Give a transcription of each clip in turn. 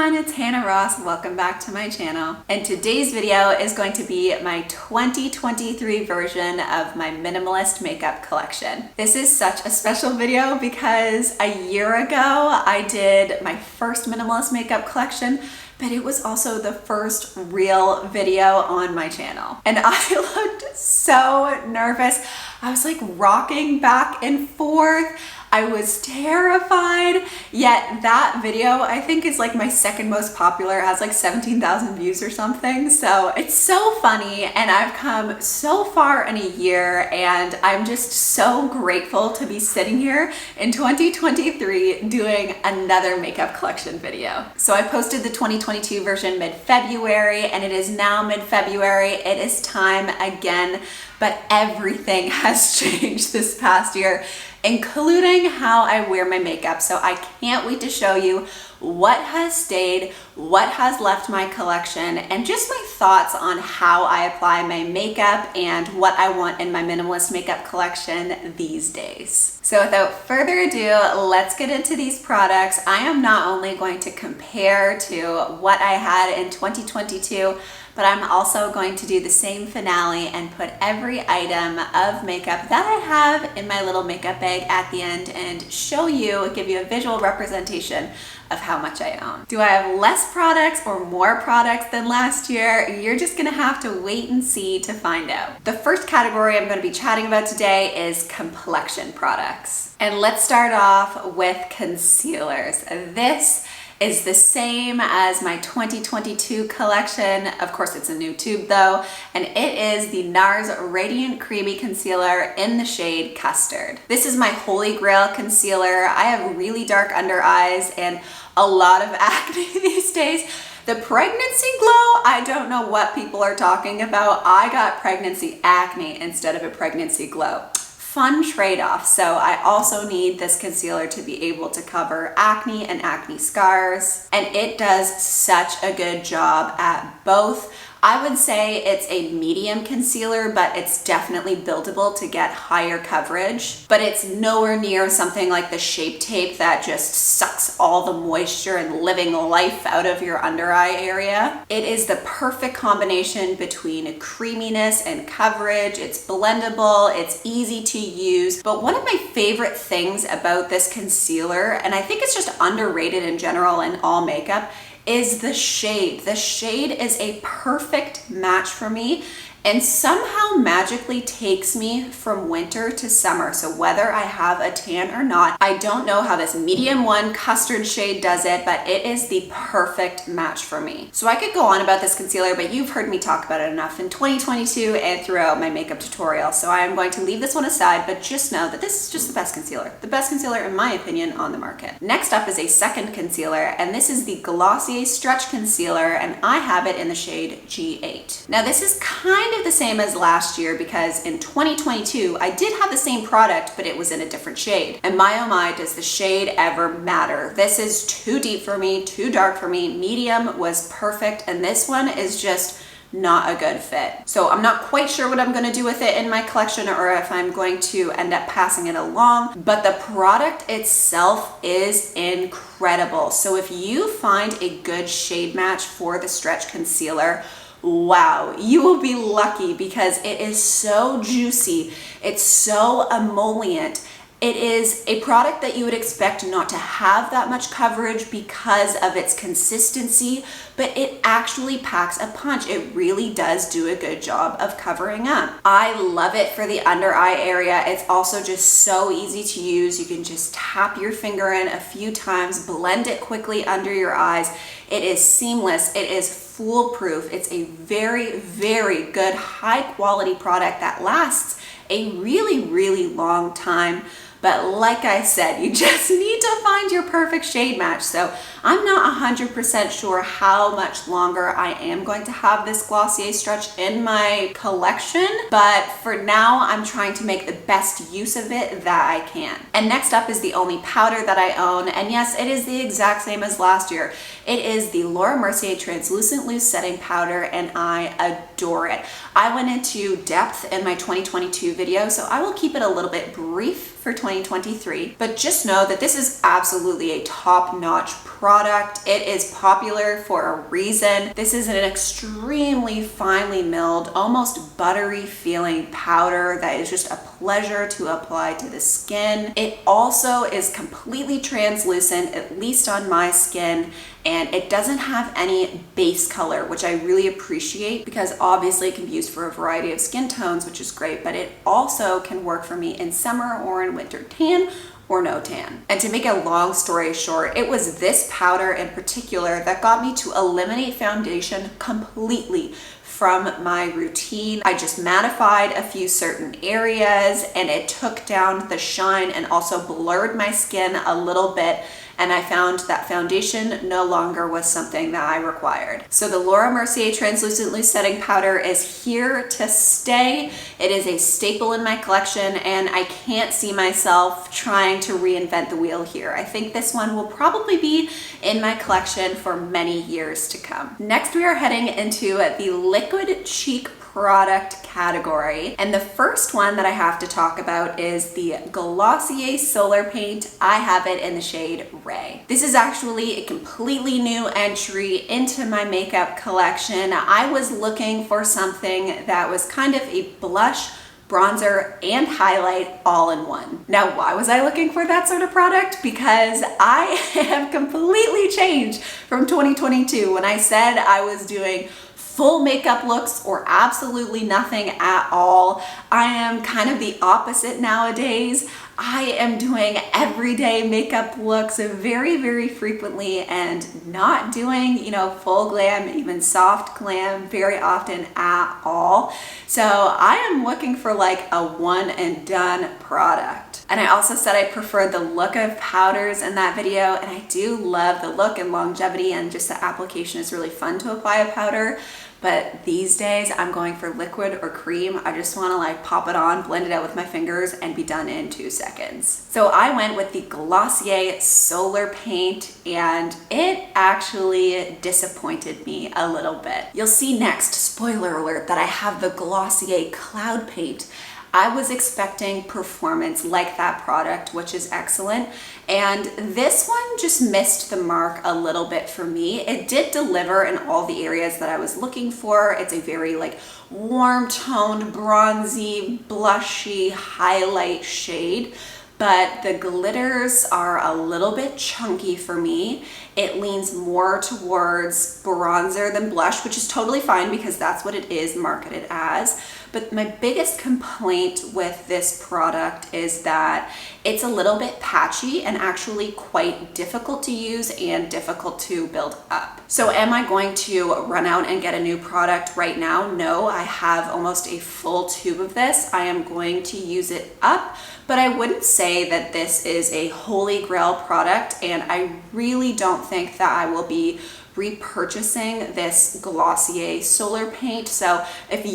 everyone, it's Hannah Ross. Welcome back to my channel. And today's video is going to be my 2023 version of my minimalist makeup collection. This is such a special video because a year ago I did my first minimalist makeup collection, but it was also the first real video on my channel. And I looked so nervous. I was like rocking back and forth. I was terrified, yet that video I think is like my second most popular. It has like 17,000 views or something. So it's so funny and I've come so far in a year and I'm just so grateful to be sitting here in 2023 doing another makeup collection video. So I posted the 2022 version mid-February and it is now mid-February. It is time again, but everything has changed this past year, including how I wear my makeup. So I can't wait to show you what has stayed, what has left my collection, and just my thoughts on how I apply my makeup and what I want in my minimalist makeup collection these days. So without further ado, let's get into these products. I am not only going to compare to what I had in 2022, but I'm also going to do the same finale and put every item of makeup that I have in my little makeup bag at the end and show you, give you a visual representation of how much I own. Do I have less products or more products than last year? You're just gonna have to wait and see to find out. The first category I'm gonna be chatting about today is complexion products. And let's start off with concealers. This is the same as my 2022 collection. Of course, it's a new tube though, and it is the NARS Radiant Creamy Concealer in the shade Custard. This is my holy grail concealer. I have really dark under eyes and a lot of acne these days. The pregnancy glow, I don't know what people are talking about. I got pregnancy acne instead of a pregnancy glow. Fun trade-off. So I also need this concealer to be able to cover acne and acne scars, and it does such a good job at both. I would say it's a medium concealer, but it's definitely buildable to get higher coverage, but it's nowhere near something like the Shape Tape that just sucks all the moisture and living life out of your under eye area. It is the perfect combination between creaminess and coverage. It's blendable, it's easy to use, but one of my favorite things about this concealer, and I think it's just underrated in general in all makeup, is the shade. The shade is a perfect match for me and somehow magically takes me from winter to summer. So whether I have a tan or not, I don't know how this medium one custard shade does it, but it is the perfect match for me. So I could go on about this concealer, but you've heard me talk about it enough in 2022 and throughout my makeup tutorial. So I am going to leave this one aside, but just know that this is just the best concealer in my opinion on the market. Next up is a second concealer, and this is the Glossier Stretch Concealer, and I have it in the shade G8. Now this is kind of the same as last year because in 2022 I did have the same product, but it was in a different shade. And my oh my, does the shade ever matter? This is too deep for me, too dark for me. Medium was perfect, and this one is just not a good fit. So I'm not quite sure what I'm gonna do with it in my collection or if I'm going to end up passing it along, but the product itself is incredible. So if you find a good shade match for the stretch concealer, wow, you will be lucky because it is so juicy. It's so emollient. It is a product that you would expect not to have that much coverage because of its consistency, but it actually packs a punch. It really does do a good job of covering up. I love it for the under eye area. It's also just so easy to use. You can just tap your finger in a few times, blend it quickly under your eyes. It is seamless. It is foolproof. It's a very, very good, high quality product that lasts a really, really long time. But like I said, you just need to find your perfect shade match. So I'm not 100% sure how much longer I am going to have this Glossier Stretch in my collection, but for now I'm trying to make the best use of it that I can. And next up is the only powder that I own, and yes, it is the exact same as last year. It is the Laura Mercier Translucent Loose Setting Powder, and I adore it. I went into depth in my 2022 video, so I will keep it a little bit brief for 2023, but just know that this is absolutely a top-notch product. It is popular for a reason. This is an extremely finely milled, almost buttery feeling powder that is just a pleasure to apply to the skin. It also is completely translucent, at least on my skin, and it doesn't have any base color, which I really appreciate because obviously it can be used for a variety of skin tones, which is great, but it also can work for me in summer or in winter tan or no tan. And to make a long story short, it was this powder in particular that got me to eliminate foundation completely from my routine. I just mattified a few certain areas and it took down the shine and also blurred my skin a little bit, and I found that foundation no longer was something that I required. So the Laura Mercier Translucent Loose Setting Powder is here to stay. It is a staple in my collection and I can't see myself trying to reinvent the wheel here. I think this one will probably be in my collection for many years to come. Next, we are heading into the liquid cheek product category, and the first one that I have to talk about is the Glossier Solar Paint. I have it in the shade Ray. This is actually a completely new entry into my makeup collection. I was looking for something that was kind of a blush, bronzer, and highlight all in one. Now, why was I looking for that sort of product? Because I have completely changed from 2022 when I said I was doing full makeup looks or absolutely nothing at all. I am kind of the opposite nowadays. I am doing everyday makeup looks very, very frequently and not doing, full glam, even soft glam very often at all. So I am looking for like a one and done product. And I also said I preferred the look of powders in that video, and I do love the look and longevity, and just the application is really fun to apply a powder. But these days I'm going for liquid or cream. I just want to like pop it on, blend it out with my fingers, and be done in 2 seconds. So I went with the Glossier Solar Paint, and it actually disappointed me a little bit. You'll see next, spoiler alert, that I have the Glossier Cloud Paint. I was expecting performance like that product, which is excellent. And this one just missed the mark a little bit for me. It did deliver in all the areas that I was looking for. It's a very like warm toned, bronzy, blushy highlight shade. But the glitters are a little bit chunky for me. It leans more towards bronzer than blush, which is totally fine because that's what it is marketed as. But my biggest complaint with this product is that it's a little bit patchy and actually quite difficult to use and difficult to build up. So am I going to run out and get a new product right now? No, I have almost a full tube of this. I am going to use it up, but I wouldn't say that this is a holy grail product, and I really don't think that I will be repurchasing this Glossier Solar Paint. So if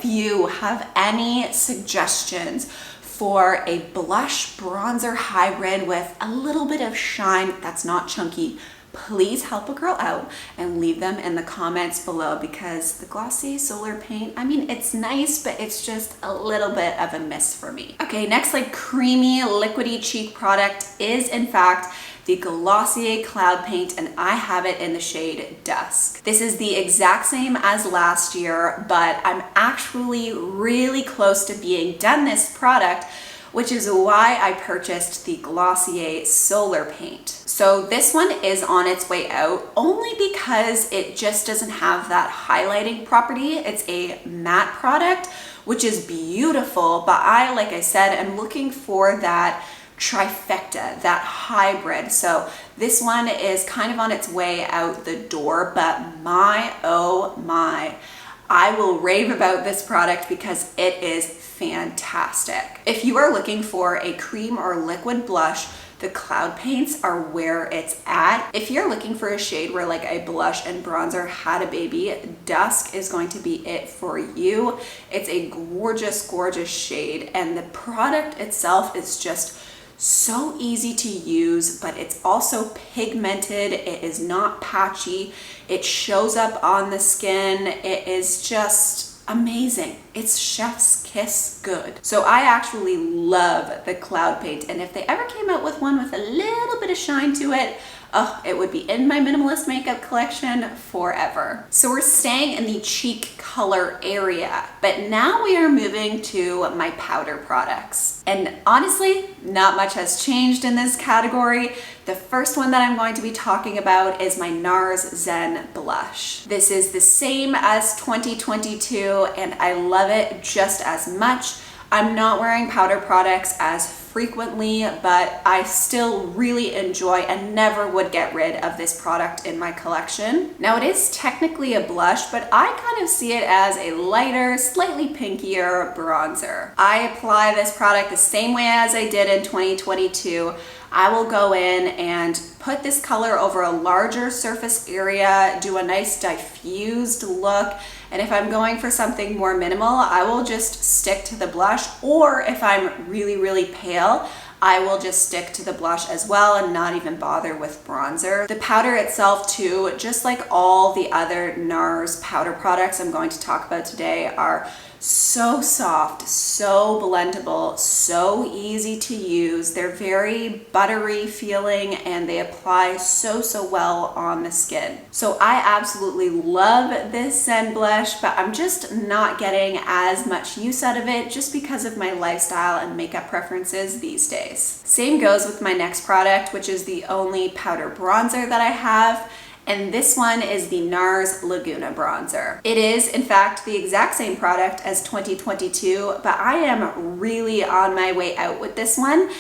you have any suggestions for a blush bronzer hybrid with a little bit of shine that's not chunky, please help a girl out and leave them in the comments below, because the Glossier Solar Paint, I mean, it's nice, but it's just a little bit of a miss for me. Okay, next like creamy liquidy cheek product is in fact the Glossier Cloud Paint, and I have it in the shade Dusk. This is the exact same as last year, but I'm actually really close to being done this product, which is why I purchased the Glossier Solar Paint. So this one is on its way out only because it just doesn't have that highlighting property. It's a matte product, which is beautiful, but like I said, I'm looking for that trifecta, that hybrid. So this one is kind of on its way out the door, but oh my, I will rave about this product because it is fantastic. If you are looking for a cream or liquid blush, the Cloud Paints are where it's at. If you're looking for a shade where like a blush and bronzer had a baby, Dusk is going to be it for you. It's a gorgeous, gorgeous shade, and the product itself is just so easy to use, but it's also pigmented. It is not patchy. It shows up on the skin. It is just amazing. It's chef's kiss good. So I actually love the Cloud Paint, and if they ever came out with one with a little bit of shine to it, oh, it would be in my minimalist makeup collection forever. So we're staying in the cheek color area, but now we are moving to my powder products. And honestly, not much has changed in this category. The first one that I'm going to be talking about is my NARS Zen Blush. This is the same as 2022, and I love it just as much. I'm not wearing powder products as frequently, but I still really enjoy and never would get rid of this product in my collection. Now, it is technically a blush, but I kind of see it as a lighter, slightly pinkier bronzer. I apply this product the same way as I did in 2022. I will go in and put this color over a larger surface area, do a nice diffused look, and if I'm going for something more minimal, I will just stick to the blush, or if I'm really, really pale, I will just stick to the blush as well and not even bother with bronzer. The powder itself too, just like all the other NARS powder products I'm going to talk about today, are so soft, so blendable, so easy to use. They're very buttery feeling and they apply so well on the skin. So I absolutely love this Zen blush, but I'm just not getting as much use out of it just because of my lifestyle and makeup preferences these days. Same goes with my next product, which is the only powder bronzer that I have. And this one is the NARS Laguna Bronzer. It is, in fact, the exact same product as 2022, but I am really on my way out with this one.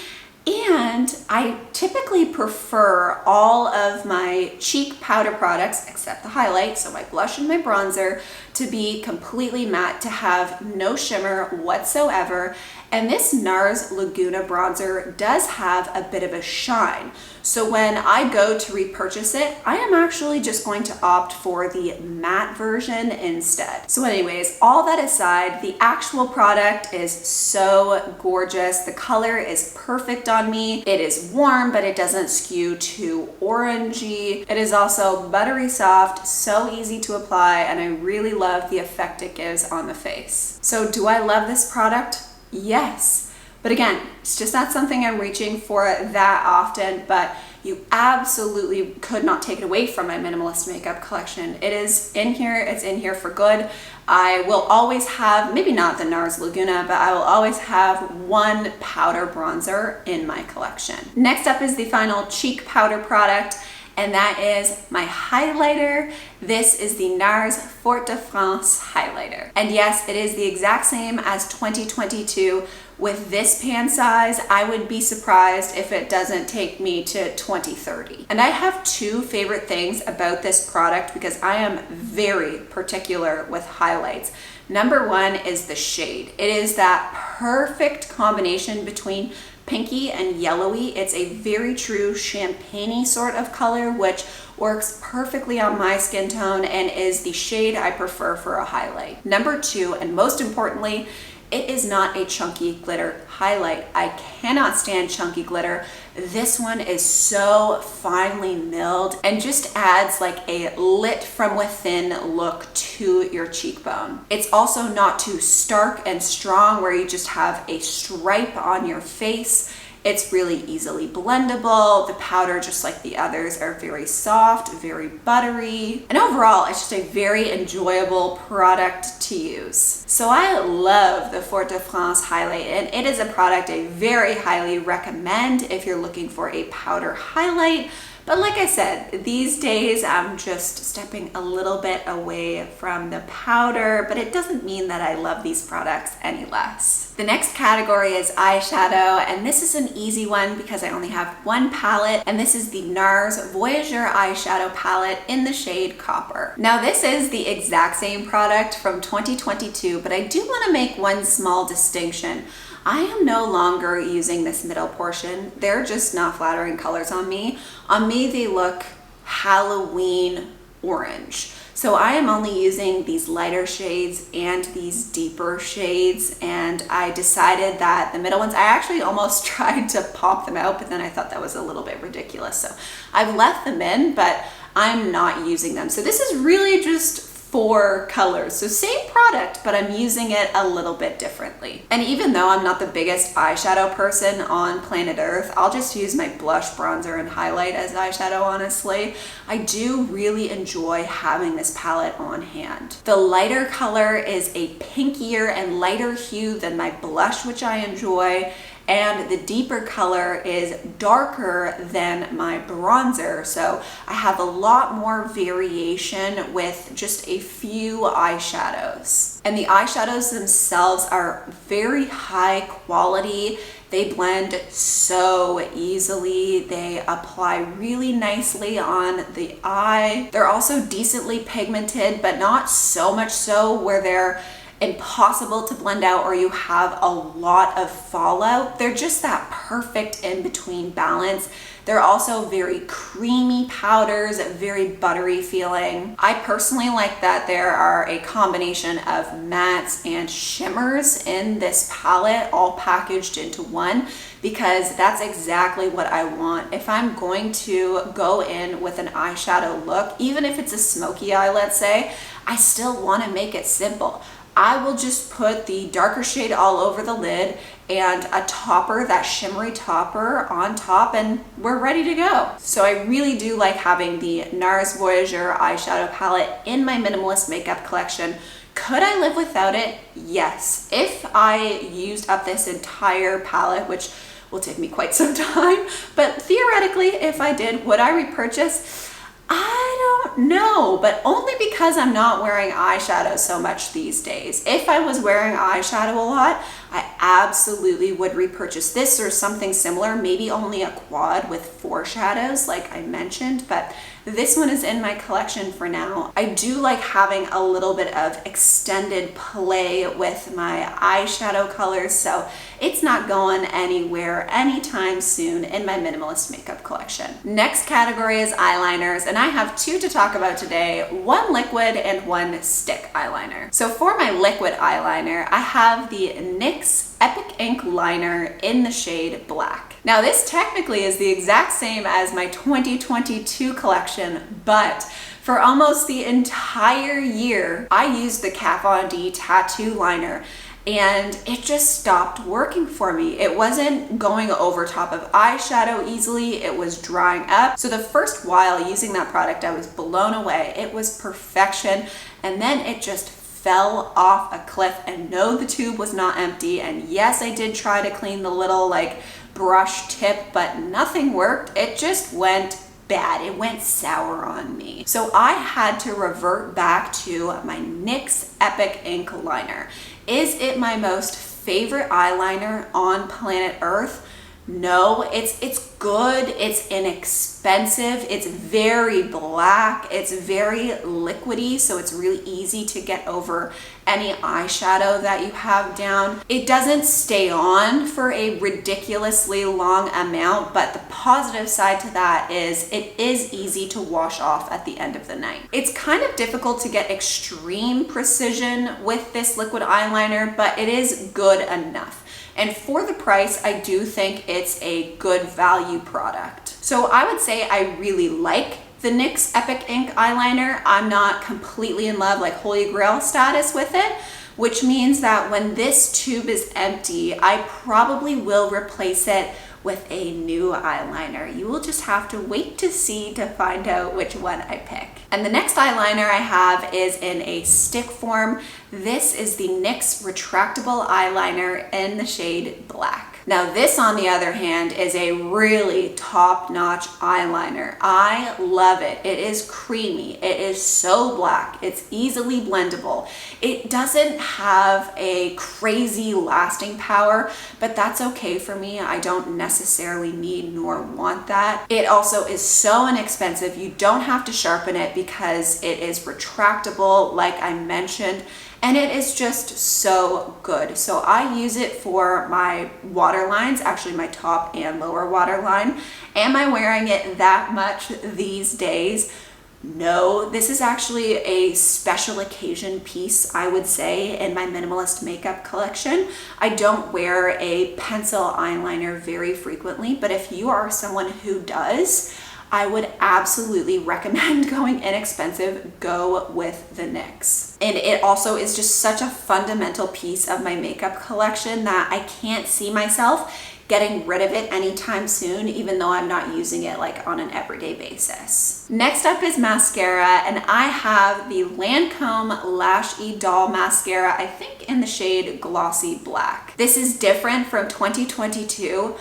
And I typically prefer all of my cheek powder products, except the highlight, so my blush and my bronzer, to be completely matte, to have no shimmer whatsoever. And this NARS Laguna Bronzer does have a bit of a shine. So when I go to repurchase it, I am actually just going to opt for the matte version instead. So anyways, all that aside, the actual product is so gorgeous. The color is perfect on me. It is warm, but it doesn't skew too orangey. It is also buttery soft, so easy to apply, and I really love the effect it gives on the face. So do I love this product? Yes. But again, it's just not something I'm reaching for that often, but you absolutely could not take it away from my minimalist makeup collection. It is in here, it's in here for good. I will always have, maybe not the NARS Laguna, but I will always have one powder bronzer in my collection. Next up is the final cheek powder product, and that is my highlighter. This is the NARS Fort de France highlighter. And yes, it is the exact same as 2022. With this pan size, I would be surprised if it doesn't take me to 2030. And I have two favorite things about this product because I am very particular with highlights. Number one is the shade. It is that perfect combination between pinky and yellowy. It's a very true champagne-y sort of color, which works perfectly on my skin tone and is the shade I prefer for a highlight. Number two, and most importantly, it is not a chunky glitter highlight. I cannot stand chunky glitter. This one is so finely milled and just adds like a lit from within look to your cheekbone. It's also not too stark and strong where you just have a stripe on your face. It's really easily blendable. The powder, just like the others, are very soft, very buttery. And overall, it's just a very enjoyable product to use. So I love the Fort de France highlight, and it is a product I very highly recommend if you're looking for a powder highlight. But like I said, these days I'm just stepping a little bit away from the powder, but it doesn't mean that I love these products any less. The next category is eyeshadow, and this is an easy one because I only have one palette, and this is the NARS Voyageur eyeshadow palette in the shade Copper. Now this is the exact same product from 2022, but I do want to make one small distinction. I am no longer using this middle portion. They're just not flattering colors on me. On me, they look Halloween orange. So I am only using these lighter shades and these deeper shades, and I decided that the middle ones, I actually almost tried to pop them out, but then I thought that was a little bit ridiculous. So I've left them in, but I'm not using them. So this is really just 4 colors. So same product, but I'm using it a little bit differently. And even though I'm not the biggest eyeshadow person on planet Earth, I'll just use my blush, bronzer, and highlight as eyeshadow, honestly. I do really enjoy having this palette on hand. The lighter color is a pinkier and lighter hue than my blush, which I enjoy. And the deeper color is darker than my bronzer. So I have a lot more variation with just a few eyeshadows. And the eyeshadows themselves are very high quality. They blend so easily. They apply really nicely on the eye. They're also decently pigmented, but not so much so where they're impossible to blend out or you have a lot of fallout. They're just that perfect in-between balance. They're also very creamy powders, very buttery feeling. I personally like that there are a combination of mattes and shimmers in this palette, all packaged into one, because that's exactly what I want. If I'm going to go in with an eyeshadow look, even if it's a smoky eye, let's say, I still want to make it simple. I will just put the darker shade all over the lid and a topper, that shimmery topper on top, and we're ready to go. So I really do like having the NARS Voyageur eyeshadow palette in my minimalist makeup collection. Could I live without it? Yes. If I used up this entire palette, which will take me quite some time, but theoretically, if I did, would I repurchase? I don't know, but only because I'm not wearing eyeshadow so much these days. If I was wearing eyeshadow a lot, I absolutely would repurchase this or something similar, maybe only a quad with 4 shadows like I mentioned, but this one is in my collection for now. I do like having a little bit of extended play with my eyeshadow colors, so it's not going anywhere anytime soon in my minimalist makeup collection. Next category is eyeliners, and I have 2 to talk about today, 1 liquid and 1 stick eyeliner. So for my liquid eyeliner, I have the NYX Epic Ink Liner in the shade Black. Now this technically is the exact same as my 2022 collection, but for almost the entire year, I used the Kat Von D Tattoo Liner, and it just stopped working for me. It wasn't going over top of eyeshadow easily, it was drying up. So the first while using that product, I was blown away. It was perfection, and then it just fell off a cliff. And no, the tube was not empty, and yes, I did try to clean the little like brush tip, but nothing worked. It just went bad. It went sour on me. So I had to revert back to my NYX Epic Ink Liner. Is it my most favorite eyeliner on planet Earth? No, it's good, it's inexpensive, it's very black, it's very liquidy, so it's really easy to get over any eyeshadow that you have down. It doesn't stay on for a ridiculously long amount, but the positive side to that is it is easy to wash off at the end of the night. It's kind of difficult to get extreme precision with this liquid eyeliner, but it is good enough. And for the price, I do think it's a good value product. So I would say I really like the NYX Epic Ink eyeliner. I'm not completely in love, like holy grail status with it, which means that when this tube is empty, I probably will replace it with a new eyeliner. You will just have to wait to see to find out which one I pick. And the next eyeliner I have is in a stick form. This is the NYX Retractable Eyeliner in the shade Black. Now this, on the other hand, is a really top-notch eyeliner. I love it. It is creamy. It is so black. It's easily blendable. It doesn't have a crazy lasting power, but that's okay for me. I don't necessarily need nor want that. It also is so inexpensive. You don't have to sharpen it because it is retractable, like I mentioned. And it is just so good. So I use it for my waterlines, actually my top and lower waterline. Am I wearing it that much these days? No, this is actually a special occasion piece, I would say, in my minimalist makeup collection. I don't wear a pencil eyeliner very frequently, but if you are someone who does, I would absolutely recommend going inexpensive. Go with the NYX. And it also is just such a fundamental piece of my makeup collection that I can't see myself getting rid of it anytime soon, even though I'm not using it like on an everyday basis. Next up is mascara, and I have the Lancome Lash Idol mascara, I think in the shade Glossy Black. This is different from 2022.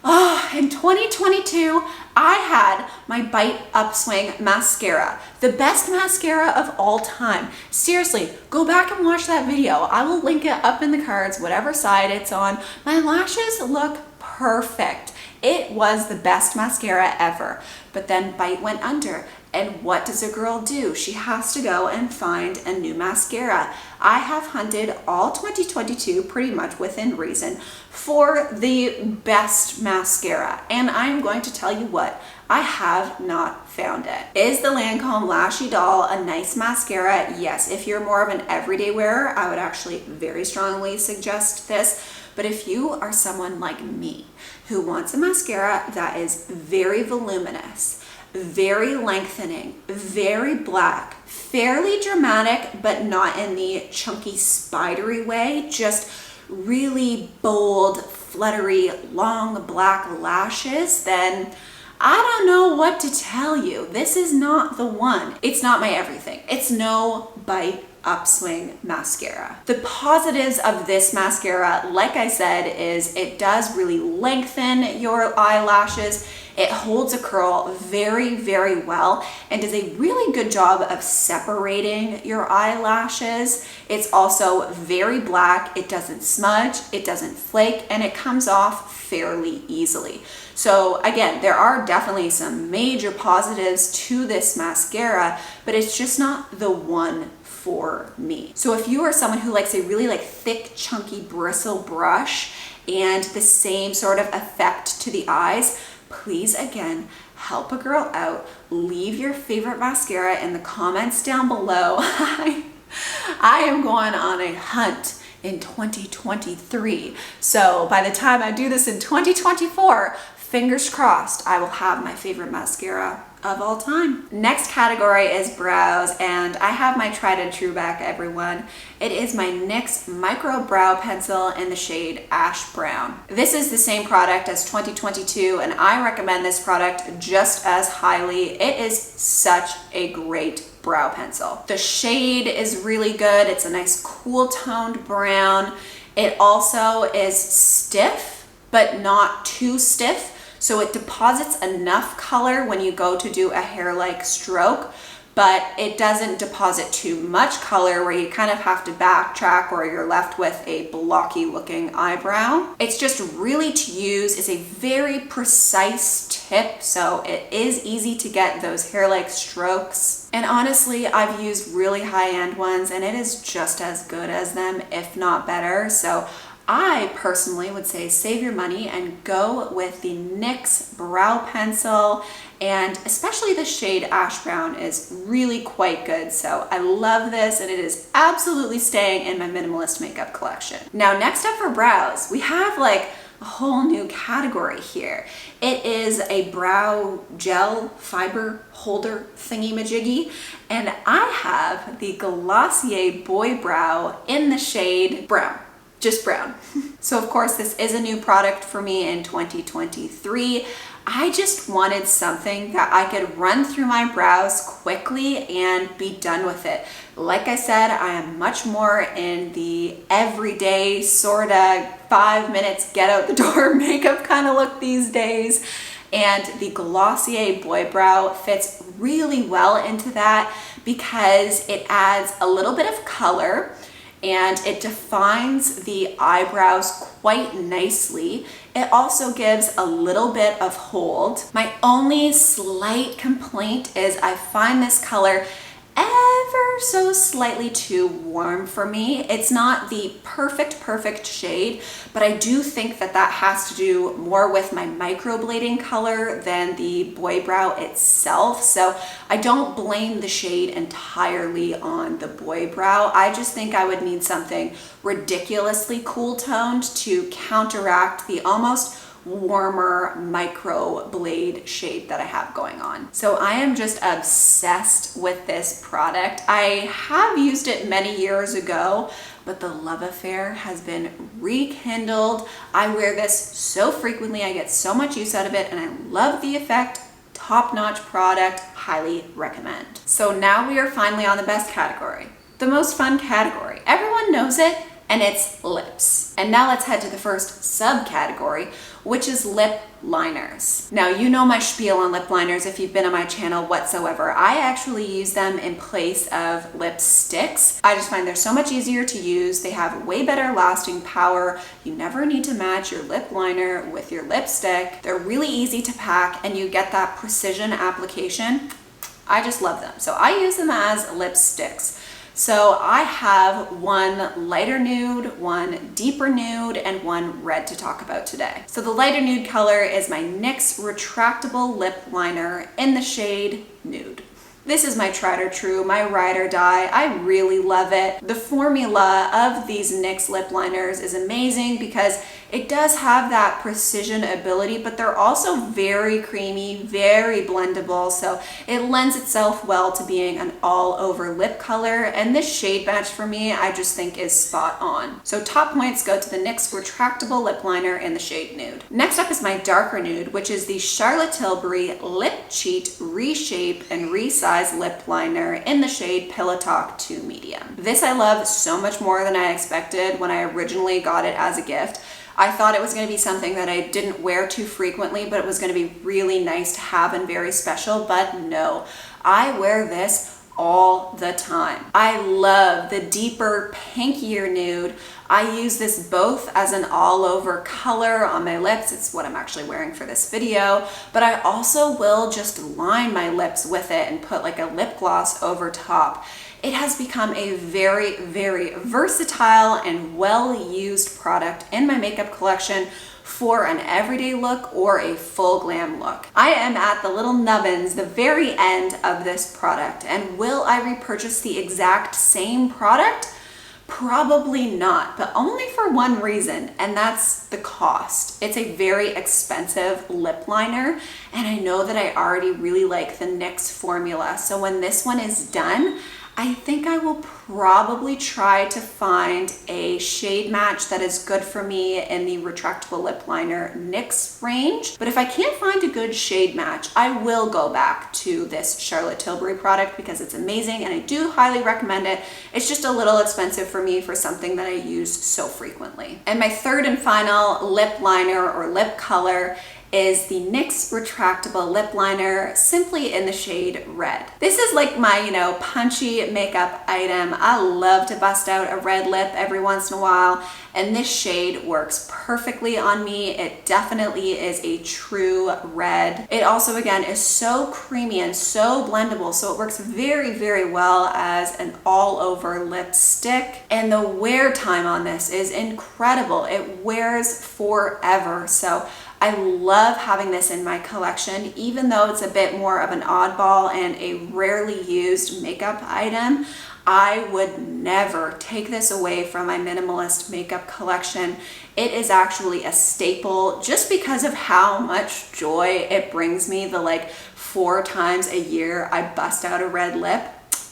Oh, in 2022, I had my Bite Upswing mascara, the best mascara of all time. Seriously, go back and watch that video. I will link it up in the cards, whatever side it's on. My lashes look perfect. It was the best mascara ever. But then Bite went under. And what does a girl do? She has to go and find a new mascara. I have hunted all 2022, pretty much within reason, for the best mascara. And I'm going to tell you what, I have not found it. Is the Lancome Lash Idol a nice mascara? Yes. If you're more of an everyday wearer, I would actually very strongly suggest this. But if you are someone like me who wants a mascara that is very voluminous, very lengthening, very black, fairly dramatic, but not in the chunky, spidery way, just really bold, fluttery, long black lashes, then I don't know what to tell you. This is not the one. It's not my everything. It's no Bite Upswing mascara. The positives of this mascara, like I said, is it does really lengthen your eyelashes. It holds a curl very, very well and does a really good job of separating your eyelashes. It's also very black. It doesn't smudge, it doesn't flake, and it comes off fairly easily. So again, there are definitely some major positives to this mascara, but it's just not the one for me. So if you are someone who likes a really thick, chunky bristle brush and the same sort of effect to the eyes, please again, help a girl out. Leave your favorite mascara in the comments down below. I am going on a hunt in 2023. So by the time I do this in 2024, fingers crossed, I will have my favorite mascara of all time. Next category is brows, and I have my tried and true back, everyone. It is my NYX Micro Brow Pencil in the shade Ash Brown. This is the same product as 2022, and I recommend this product just as highly. It is such a great brow pencil. The shade is really good. It's a nice cool toned brown. It also is stiff, but not too stiff. So it deposits enough color when you go to do a hair-like stroke, but it doesn't deposit too much color where you kind of have to backtrack or you're left with a blocky looking eyebrow. It's just really to use. It's a very precise tip, so it is easy to get those hair-like strokes. And honestly, I've used really high-end ones and it is just as good as them, if not better. So I personally would say save your money and go with the NYX brow pencil, and especially the shade Ash Brown is really quite good. So I love this and it is absolutely staying in my minimalist makeup collection. Now next up for brows, we have a whole new category here. It is a brow gel fiber holder thingy majiggy, and I have the Glossier Boy Brow in the shade brown. Just brown. So of course this is a new product for me in 2023. I just wanted something that I could run through my brows quickly and be done with it. Like I said, I am much more in the everyday sort of 5 minutes get out the door makeup kind of look these days. And the Glossier Boy Brow fits really well into that because it adds a little bit of color and it defines the eyebrows quite nicely. It also gives a little bit of hold. My only slight complaint is I find this color ever so slightly too warm for me. It's not the perfect shade, but I do think that that has to do more with my microblading color than the Boy Brow itself. So I don't blame the shade entirely on the Boy Brow. I just think I would need something ridiculously cool toned to counteract the almost warmer micro blade shade that I have going on. So I am just obsessed with this product. I have used it many years ago, but the love affair has been rekindled. I wear this so frequently, I get so much use out of it, and I love the effect. Top-notch product, highly recommend. So now we are finally on the best category, the most fun category. Everyone knows it, and it's lips. And now let's head to the first subcategory, which is lip liners. Now, you know my spiel on lip liners if you've been on my channel whatsoever. I actually use them in place of lipsticks. I just find they're so much easier to use. They have way better lasting power. You never need to match your lip liner with your lipstick. They're really easy to pack, and you get that precision application. I just love them. So I use them as lipsticks. So I have one lighter nude, one deeper nude, and one red to talk about today. So the lighter nude color is my NYX retractable lip liner in the shade Nude. This is my tried or true, my ride or die. I really love it. The formula of these NYX lip liners is amazing because it does have that precision ability, but they're also very creamy, very blendable. So it lends itself well to being an all over lip color. And this shade match for me, I just think is spot on. So top points go to the NYX retractable lip liner in the shade Nude. Next up is my darker nude, which is the Charlotte Tilbury Lip Cheat Reshape and Resize lip liner in the shade Pillow Talk 2 Medium. This I love so much more than I expected when I originally got it as a gift. I thought it was going to be something that I didn't wear too frequently, but it was going to be really nice to have and very special, but no. I wear this all the time. I love the deeper, pinkier nude. I use this both as an all-over color on my lips. It's what I'm actually wearing for this video, but I also will just line my lips with it and put like a lip gloss over top. It has become a very, very versatile and well-used product in my makeup collection for an everyday look or a full glam look. I am at the little nubbins, the very end of this product, and will I repurchase the exact same product? Probably not, but only for one reason, and that's the cost. It's a very expensive lip liner, and I know that I already really like the NYX formula, so when this one is done, I think I will probably try to find a shade match that is good for me in the retractable lip liner NYX range. But if I can't find a good shade match, I will go back to this Charlotte Tilbury product because it's amazing and I do highly recommend it. It's just a little expensive for me for something that I use so frequently. And my third and final lip liner or lip color is the NYX retractable lip liner, simply in the shade Red. This is like my, punchy makeup item. I love to bust out a red lip every once in a while, and this shade works perfectly on me. It definitely is a true red. It also, again, is so creamy and so blendable, so it works very, very well as an all-over lipstick. And the wear time on this is incredible. It wears forever, so I love having this in my collection, even though it's a bit more of an oddball and a rarely used makeup item. I would never take this away from my minimalist makeup collection. It is actually a staple just because of how much joy it brings me. The 4 times a year I bust out a red lip.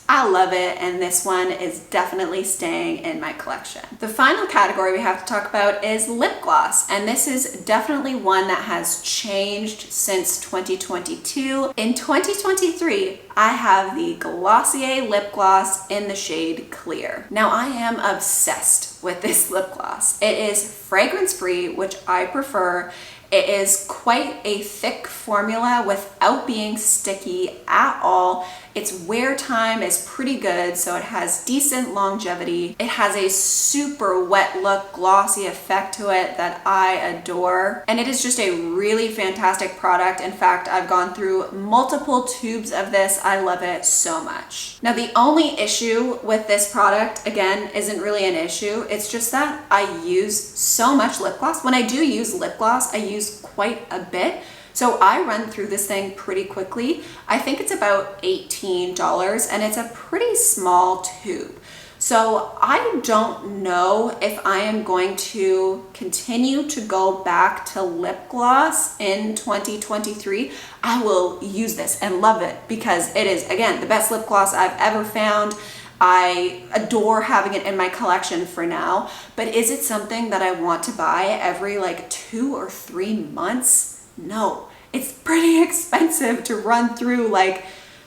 I love it, and this one is definitely staying in my collection. The final category we have to talk about is lip gloss, and this is definitely one that has changed since 2022. In 2023, I have the Glossier lip gloss in the shade Clear. Now, I am obsessed with this lip gloss. It is fragrance-free, which I prefer. It is quite a thick formula without being sticky at all. Its wear time is pretty good, so it has decent longevity. It has a super wet look, glossy effect to it that I adore. And it is just a really fantastic product. In fact, I've gone through multiple tubes of this. I love it so much. Now, the only issue with this product, again, isn't really an issue. It's just that I use so much lip gloss. When I do use lip gloss, I use quite a bit. So I run through this thing pretty quickly. I think it's about $18 and it's a pretty small tube. So I don't know if I am going to continue to go back to lip gloss in 2023. I will use this and love it because it is, again, the best lip gloss I've ever found. I adore having it in my collection for now, but is it something that I want to buy every like 2 or 3 months? No, it's pretty expensive to run through like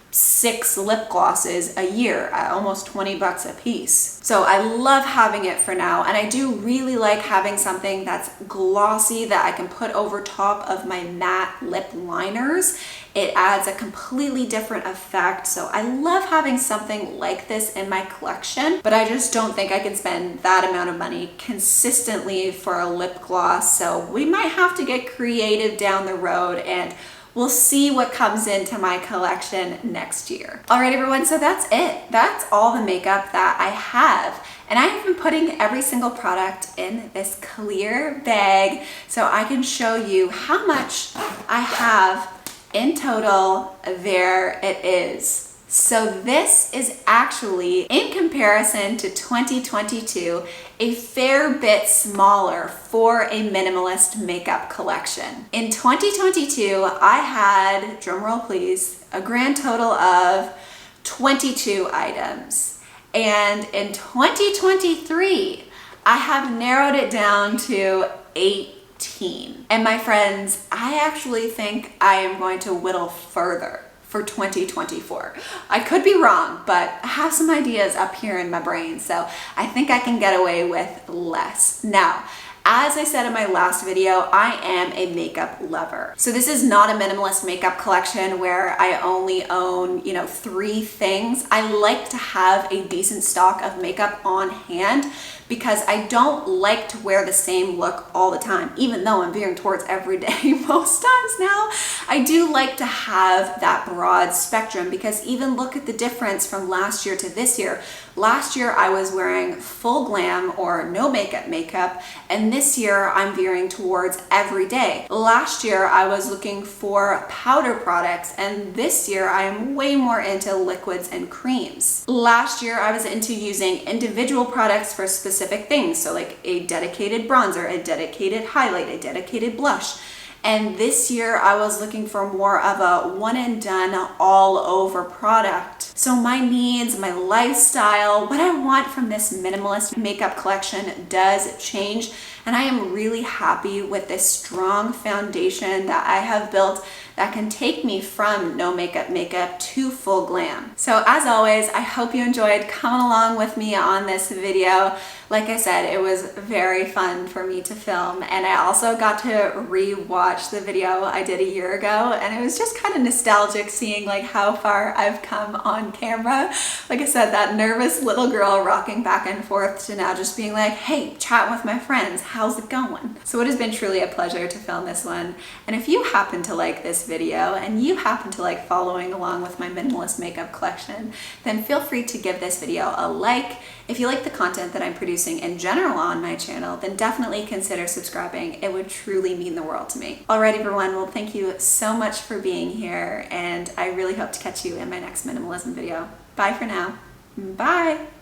6 lip glosses a year at almost 20 bucks a piece. So I love having it for now, and I do really like having something that's glossy that I can put over top of my matte lip liners. It adds a completely different effect. So I love having something like this in my collection, but I just don't think I can spend that amount of money consistently for a lip gloss. So we might have to get creative down the road, and we'll see what comes into my collection next year. All right, everyone, so that's it. That's all the makeup that I have. And I have been putting every single product in this clear bag so I can show you how much I have in total. There it is. So this is actually, in comparison to 2022, a fair bit smaller for a minimalist makeup collection. In 2022, I had, drumroll please, a grand total of 22 items. And in 2023, I have narrowed it down to 18. And my friends, I actually think I am going to whittle further for 2024. I could be wrong, but I have some ideas up here in my brain, so I think I can get away with less. Now, as I said in my last video, I am a makeup lover. So this is not a minimalist makeup collection where I only own, 3 things. I like to have a decent stock of makeup on hand because I don't like to wear the same look all the time, even though I'm veering towards every day most times now. I do like to have that broad spectrum because even look at the difference from last year to this year. Last year I was wearing full glam or no makeup, and this year I'm veering towards every day. Last year I was looking for powder products, and this year I am way more into liquids and creams. Last year I was into using individual products for specific things, so like a dedicated bronzer, a dedicated highlight, a dedicated blush. And this year I was looking for more of a one and done all over product. So my needs, my lifestyle, what I want from this minimalist makeup collection does change. And I am really happy with this strong foundation that I have built that can take me from no makeup to full glam. So as always, I hope you enjoyed coming along with me on this video. Like I said, it was very fun for me to film, and I also got to re-watch the video I did a year ago, and it was just kind of nostalgic seeing like how far I've come on camera. Like I said, that nervous little girl rocking back and forth to now just being like, hey, chat with my friends, how's it going? So it has been truly a pleasure to film this one. And if you happen to like this video and you happen to like following along with my minimalist makeup collection, then feel free to give this video a like. If you like the content that I'm producing in general on my channel, then definitely consider subscribing. It would truly mean the world to me. Alright everyone, well thank you so much for being here, and I really hope to catch you in my next minimalism video. Bye for now. Bye!